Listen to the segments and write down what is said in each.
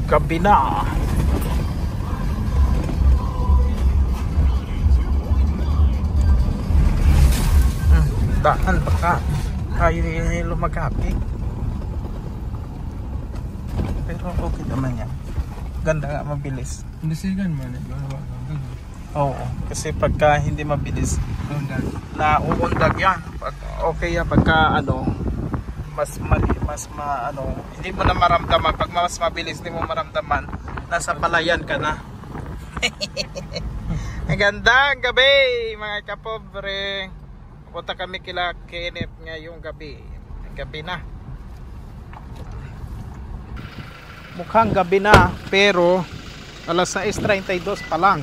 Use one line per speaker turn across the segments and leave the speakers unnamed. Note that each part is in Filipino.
Gabi na. Daan baka tayo lumagapi. Pero okay naman yan. Ganda nga, mabilis.
Nasigan man eh.
Oo, kasi pagka hindi mabilis, nauundag yan. Okay yan, pagka ano, hindi mo na maramdaman. Pag mas mabilis, hindi mo maramdaman. Nasa palayan ka na. Ang gandang gabi, mga kapobre. Punta kami kila Kenneth ngayong gabi. Gabi na. Mukhang gabi na, pero alas 6:32 pa lang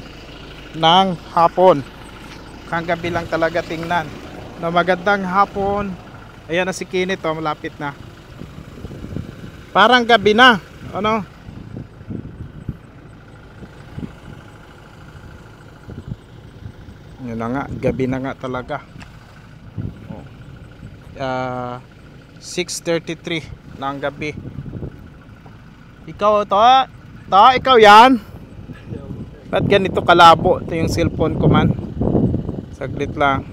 ng hapon. Mukhang gabi lang talaga tingnan. Na magandang hapon. Ayan na si Kenneth, oh, malapit na. Parang gabi na. Ano? Yun na nga, gabi na nga talaga. 6:33 ng gabi. Ikaw to? Ikaw yan? Ba't ganito kalabo? Ito yung cellphone ko man. Saglit lang.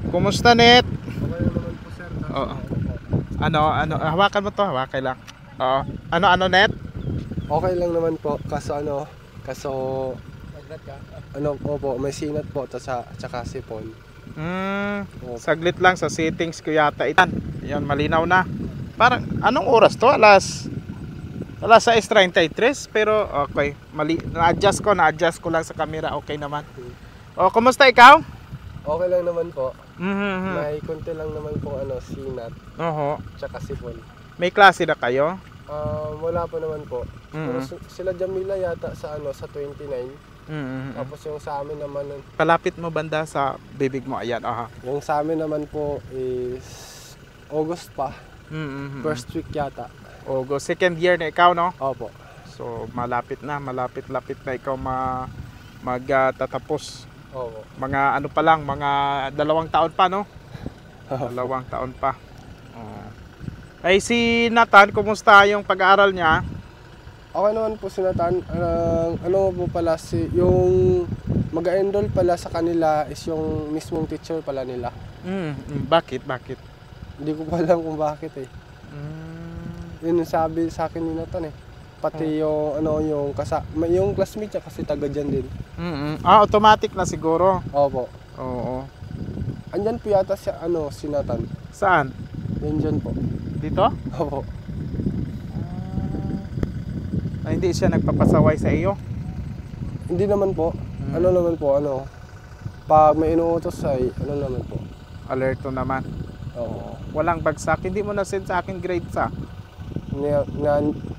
Kumusta, Net?
Okay naman po, sir.
Oo. Ano, hawakan mo to, hawakan lang. Oo. Ano, Net?
Okay lang naman po, kaso po, may sinat po tsaka sipon.
Saglit lang sa settings ko yata itan. Yan, malinaw na. Parang anong oras to? Alas 6:33, pero okay, na-adjust ko lang sa camera, okay naman. O, kumusta ikaw?
Okay lang naman po. May konti lang naman po sinat.
Tsaka
sipon.
May klase na kayo?
Wala pa naman po. Sila Jamila yata sa 29. Tapos yung sa amin naman,
Palapit mo banda sa bibig mo, ayan.
Yung sa amin naman po is August pa. First week yata.
August, second year na ikaw, no?
Opo.
So malapit na ikaw magtatapos.
Opo.
Mga ano pa lang, mga 2 taon pa, no? 2 taon pa. Ay, si Nathan, kumusta yung pag-aaral niya?
Okay naman po si Nathan. Po pala, yung mag-enroll pala sa kanila is yung mismong teacher pala nila.
Bakit?
Hindi ko pa alam kung bakit eh. Yun yung sabi sa akin ni Nathan eh. Pati yung yung classmate niya kasi taga dyan din.
Automatic na siguro.
Opo.
Oo.
Andyan po yata si Nathan.
Saan?
Yan dyan po.
Dito?
Opo.
Hindi siya nagpapasaway sa iyo?
Hindi naman po. Pag may inuutos ay naman po.
Alerto naman.
Oo.
Walang bagsak. Hindi mo na send sa akin grades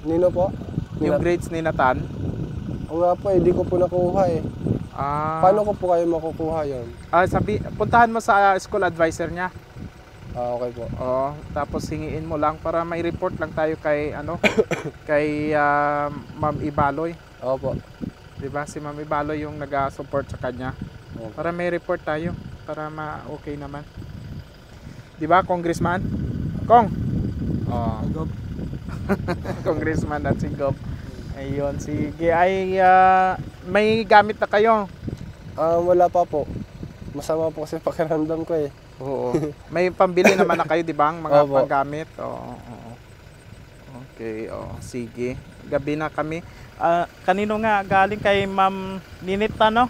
Nino po?
Yung grades ni Nathan?
O nga po, hindi ko po nakuha eh. Paano ko po kayo makukuha yun?
Puntahan mo sa school advisor niya.
Okay po.
Oo, tapos hingiin mo lang para may report lang tayo kay kay Ma'am Ibaloy.
Opo.
'Di ba? Si Ma'am Ibaloy yung nag-support sa kanya.
Opo.
Para may report tayo para okay naman. 'Di ba, Congressman? Kong.
Gob.
Congressman at si Gob. Ayun, sige. May gamit na kayo?
Wala pa po. Masama po kasi pakiramdam ko eh.
Oo. May pambili naman na kayo, di ba? Mga
Opo.
panggamit. Oo. Okay, sige. Gabi na kami. Kanino nga galing kay Ma'am Ninita, no?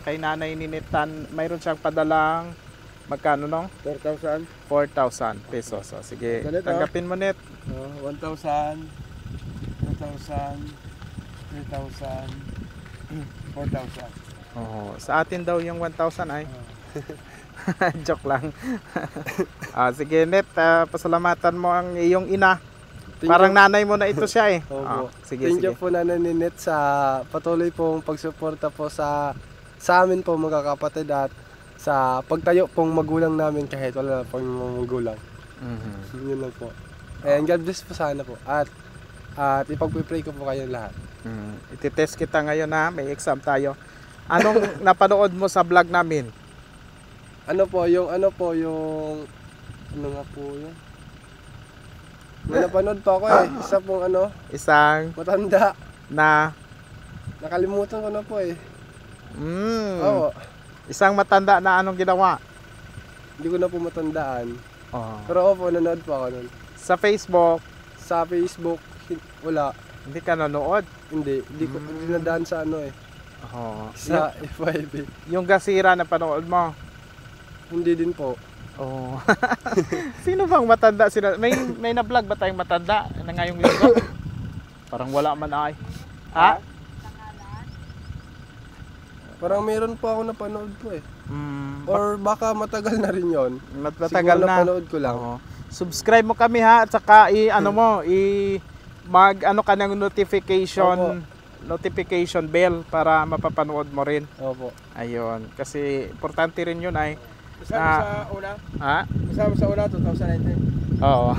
Okay, Nanay Ninitan. Mayroon siyang padalang magkano, no?
4,000.
4,000 pesos. So, sige,
Ganito.
tanggapin mo, Net.
1,000. 2,000. 3,000. 4,000.
Sa atin daw yung 1,000 ay. Joke lang. Sige, Net, pasalamatan mo ang iyong ina. Parang nanay mo na ito siya eh. Sige,
Thank you po Nanay Ninit sa patuloy pong pagsuporta po sa amin po mga kapatid at sa pagtayo pong magulang namin kahit wala na pong magulang. Yun lang po. And God bless po sana po. At ipag-pray ko po kayo lahat.
Ititest kita ngayon na may exam tayo. Anong napanood mo sa vlog namin?
Ano nga po yun? May napanood pa ako eh. Isa pong ano,
Isang
matanda.
na
Nakalimutan ko na po eh.
mm,
Oo.
isang matanda na anong ginawa?
Hindi ko na po matandaan.
Oh.
Pero opo, nanood pa ako nun.
Sa Facebook,
Sa Facebook, wala.
hindi ka nanood.
Hindi ko dinadaan sa ano eh.
Oh.
Sa FYP.
Yung gasira na panood mo.
Hindi din po.
Oh. Sino bang matanda sila? May na-vlog ba tayong matanda na ngayong linggo? Parang wala man ay. Ha?
Parang meron po ako napanood po eh.
Or
Or baka matagal na rin yon.
matagal
Siguro
na.
napanood ko lang.
Oo. Subscribe mo kami ha at saka mag ano ka ng notification bell para mapapanood mo rin.
Opo.
Ayun, kasi importante rin 'yun ay
Kasama sa una?
ha?
Kasama sa una, 2019.
Oo.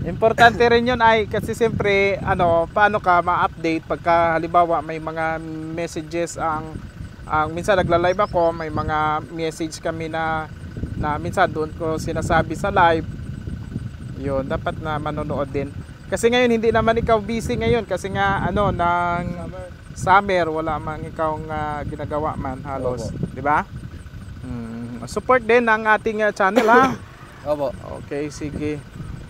Importante rin 'yun ay kasi siyempre paano ka ma-update pagka halimbawa may mga messages ang minsan nagla-live ako, may mga message kami na minsan doon ko sinasabi sa live. 'Yun, dapat na manonood din. Kasi ngayon hindi naman ikaw busy ngayon kasi nga ng summer wala man ikaw ginagawa man halos, di ba? Support din ang ating channel ha.
Opo.
Okay, sige.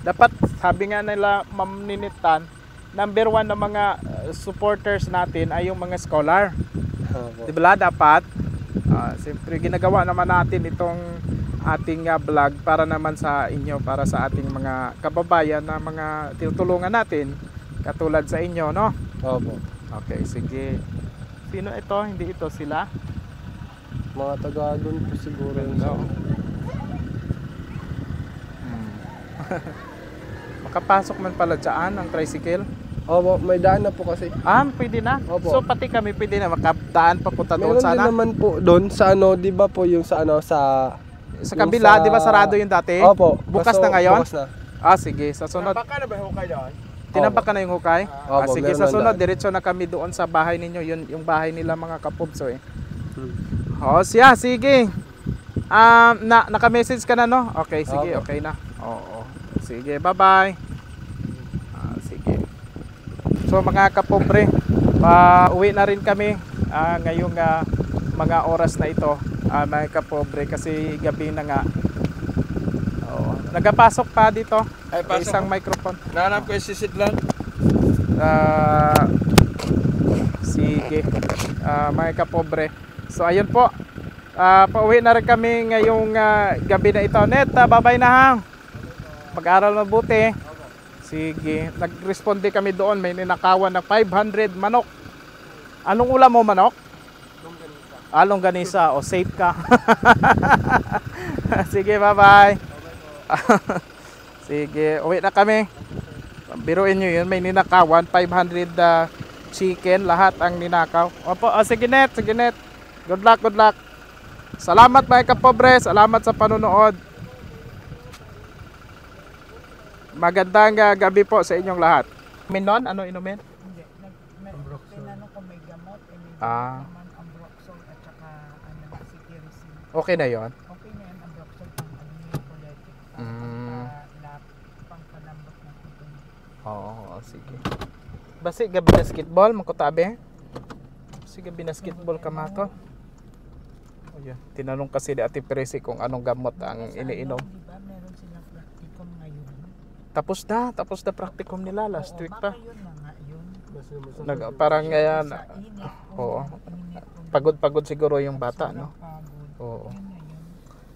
Dapat sabi nga nila Ma'am Ninitan, number 1 na mga supporters natin ay yung mga scholar.
Opo.
Di ba dapat? Siyempre ginagawa naman natin itong ating vlog para naman sa inyo, para sa ating mga kababayan na mga tinutulungan natin katulad sa inyo, no?
Opo.
Okay, sige. Sino ito? Hindi ito sila?
Mga taga doon po siguro yun.
No. Makapasok man pala dyan ang tricycle.
Opo, may daan na po kasi.
Pwede na.
Opo.
So pati kami pwede na makadaan papunta doon
Meron din
sana.
naman po doon sa di ba po yung sa
Sa kabila, di ba sarado yung dati?
Opo.
Bukas
kaso
na ngayon?
Bukas na.
Sige, sa sunod.
Baka na ba hukay doon?
Tinambak ka na yung hukay?
Opo,
Sige,
meron
sa
na
sunod,
daan.
diretso na kami doon sa bahay ninyo. Yun, yung bahay nila mga kapubso eh. Siya, sige. Naka-message ka na, no? Okay, sige,
Opo.
okay na. Oo. Sige, bye-bye. Sige. So mga kapobre, uwi na rin kami ngayong mga oras na ito, mga kapobre, kasi gabi na nga. Nagapasok pa dito.
Ay,
May
pasok
isang
ko.
microphone.
Nahanap ko yung sisid lang.
Sige, mga kapobre. So ayun po, pauwi na rin kami ngayong gabi na ito. Net, babay na ha. Pag-aral mabuti. Sige, nag-responde kami doon. May ninakawan na 500 manok. Anong ulam mo, manok? Longganisa. O safe ka. Sige, bye-bye. Sige, uwi na kami. Biruin nyo yun, may ninakawan 500 chicken, lahat ang ninakaw. Opo, sige net. Good luck. Salamat mga kapobre, salamat sa panonood. Magandang gabi po sa inyong lahat. Minon, ano inumin?
Hindi. Tinanong ko may gamot, may
Ah.
naman Ambroxol at saka Cetirizine.
Okay na yon.
Okay na yan, Ambroxol pang anticolytic. Pangpalambot ng puto.
Oo, sige. Basi gabi basketball, makutabi. Sige, basketball ka mato. Ayun, tinanong kasi ni Ate Presi kung anong gamot ang iniinom.
Di ba meron silang practicum ngayon?
Tapos na practicum nila last week pa.
Baka yun na nga yun.
Parang ngayon,
Sa init po.
oo.
Init po.
Pagod siguro yung bata, no?
Pagod.
Oo.
Yun na yun.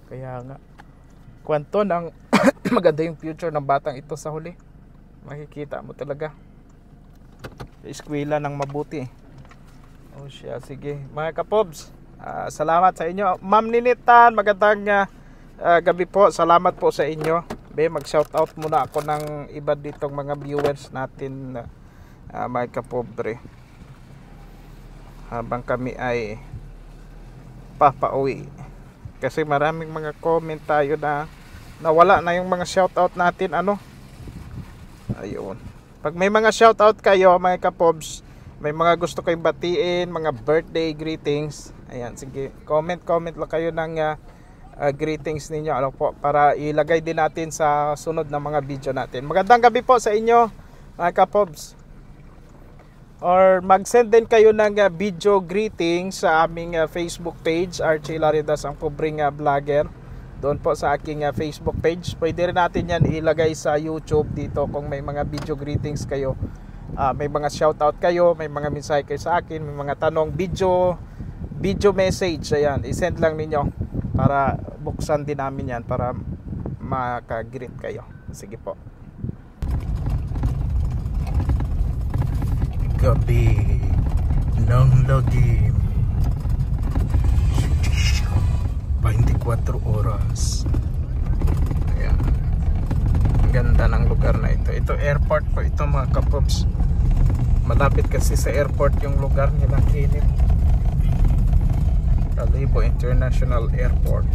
Kaya nga. Kwento ng maganda yung future ng batang ito sa huli. Makikita mo talaga. Eskwela ng mabuti. Siya, sige. Mga kapobs, salamat sa inyo. Ma'am Ninitan, magandang gabi po. Salamat po sa inyo. Mag-shoutout muna ako ng iba ditong mga viewers natin, mga kapobre. Habang kami ay papauwi. Kasi maraming mga comment tayo na nawala na yung mga shoutout natin. Ayun. Pag may mga shoutout kayo, mga kapobs, may mga gusto kayong batiin, mga birthday greetings, ayan, sige, comment lang kayo ng greetings ninyo, ano po, para ilagay din natin sa sunod na mga video natin. Magandang gabi po sa inyo, mga kapobs. Or mag-send din kayo ng video greetings sa aming Facebook page, Archie Laridas, ang pobreng vlogger. Doon po sa aking Facebook page. Pwede rin natin yan ilagay sa YouTube dito kung may mga video greetings kayo. May mga shoutout kayo, may mga mensahe kayo sa akin, may mga tanong, video message, ayan, i-send lang ninyo para buksan din namin yan para maka-greet kayo. Sige po. Gabi ng lagim, 24 oras. Ayan. Ang ganda ng lugar na ito. Ito airport po ito, mga kapobs. Malapit kasi sa airport yung lugar nila, Kinit. Calibo International Airport.